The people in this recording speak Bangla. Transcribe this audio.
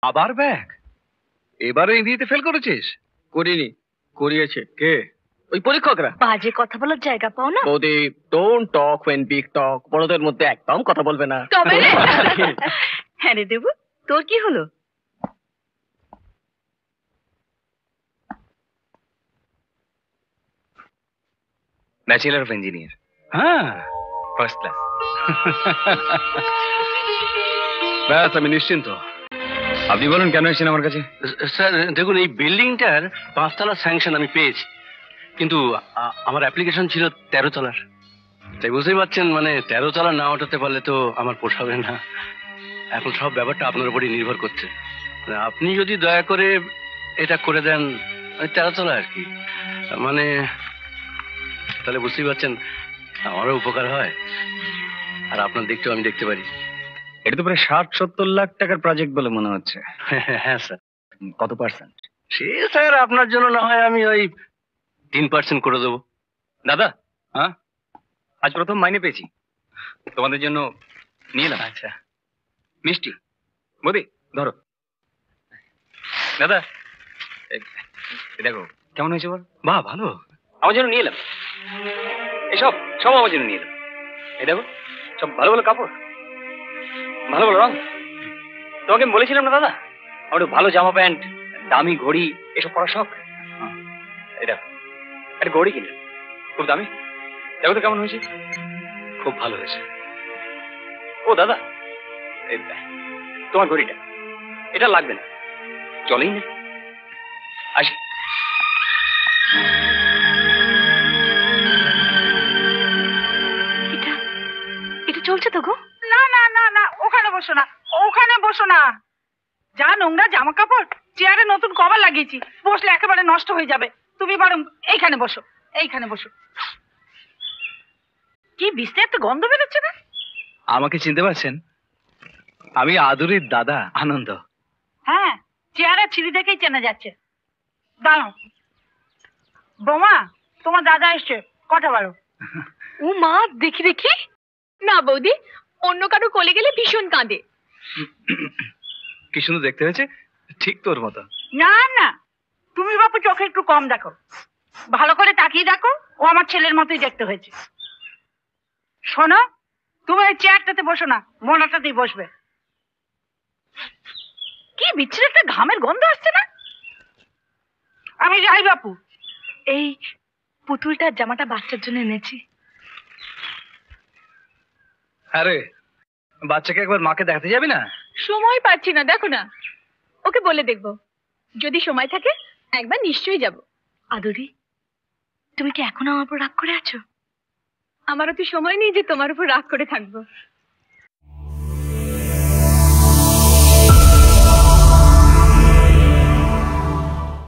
আবার ব্যাগ? এবারে ইংরেজিতে ফেল করেছিস? করিনি, করিয়েছে কে? ওই পরীক্ষকরা। বাজে কথা বলার জায়গা পাও না। বৌদি, don't talk when big talk. বড়দের মধ্যে একদম কথা বলবে না। তবে রে। হ্যাঁ রে দেবু, তোর কি হলো? Bachelor of engineer. হ্যাঁ, ফার্স্ট ক্লাস। ব্যাস, আমি নিশ্চিন্ত। আপনি বলুন কেন এসেছেন আমার কাছে? স্যার দেখুন, এই বিল্ডিংটার 5 তলার স্যাংশন আমি পেয়েছি, কিন্তু আমার অ্যাপ্লিকেশন ছিল 13 তলার। তাই বুঝতেই পারছেন, মানে 13 তলা না ওঠাতে পারলে তো আমার পোষাবে না। এখন সব ব্যাপারটা আপনার উপরই নির্ভর করছে। আপনি যদি দয়া করে এটা করে দেন 13 তলা আর কি, মানে তাহলে বুঝতেই পারছেন আমারও উপকার হয়, আর আপনার দিকটাও আমি দেখতে পারি। এটা তো প্রায় 60-70 লাখ টাকার প্রজেক্ট বলে মনে হচ্ছে। হ্যাঁ স্যার। কত পার্সেন্ট? সে স্যার আপনার জন্য না হয় আমি ওই 3% করে দেবো। দাদা, হ্যাঁ, আজ প্রথম মাইনে পেয়েছি, তোমাদের জন্য নিয়ে এলাম। আচ্ছা, মিষ্টি। মোদি ধরো। দাদা, দেখো কেমন হয়েছে বল। বাহ, ভালো। আমার জন্য নিয়ে এলাম, এসব সব আমার জন্য নিয়ে এলাম। এই দেখো, সব ভালো ভালো কাপড়, ভালো ভালো রং। তোমাকে আমি বলেছিলাম না দাদা, আমার একটু ভালো জামা প্যান্ট, দামি ঘড়ি, এসব পরার শখ। এই দেখো, একটা ঘড়ি কিনে, খুব দামি। দেখো তো কেমন হয়েছে। খুব ভালো হয়েছে। ও দাদা, এই তোমার ঘড়িটা, এটা লাগবে না, চলেই না। আসি। এটা চলছে তো গো? না না না না, ওখানে বসো না, ওখানে বসো না। যা নোংরা জামা কাপড়, চেয়ারে নতুন কভার লাগিয়েছি, বসলে একেবারে নষ্ট হয়ে যাবে। তুমি বরং এইখানে বসো, এইখানে বসো। কি বিস্তার, একটা গন্ধ বেরোচ্ছে না? আমাকে চিনতে পারছেন? আমি আদুরির দাদা আনন্দ। হ্যাঁ, চেয়ারে ছিঁড়ি দেখেই চেনা যাচ্ছে। দাঁড়াও বৌমা, তোমার দাদা এসছে, কথা বলো। ও মা, দেখি দেখি। না বৌদি, অন্য কারো কোলে গেলে ভীষণ কাঁদে। কি সুন্দর দেখতে হয়েছে, ঠিক তোর মতো। না না, তুমি বাপু চোখে একটু কম দেখো, ভালো করে তাকিয়ে দেখো, ও আমার ছেলের মতোই দেখতে হয়েছে। শোনো, তুমি ওই চেয়ারটাতে বসো না, মোড়াটাতেই বসবে। কি বিচ্ছিরি একটা ঘামের গন্ধ আসছে না? আমি যাই বাপু। এই পুতুলটার জামাটা বাচ্চার জন্য এনেছি। আরে, বাচ্চাকে একবার মাকে দেখাতে যাবি না? সময় পাচ্ছি না, দেখো না। ওকে বলে দেখবো, যদি সময় থাকে একবার নিশ্চয়ই যাব। আদুরি, তুমি কি এখনো আমার উপর রাগ করে আছো? আমারও তো সময় নেই যে তোমার উপর রাগ করে থাকবো।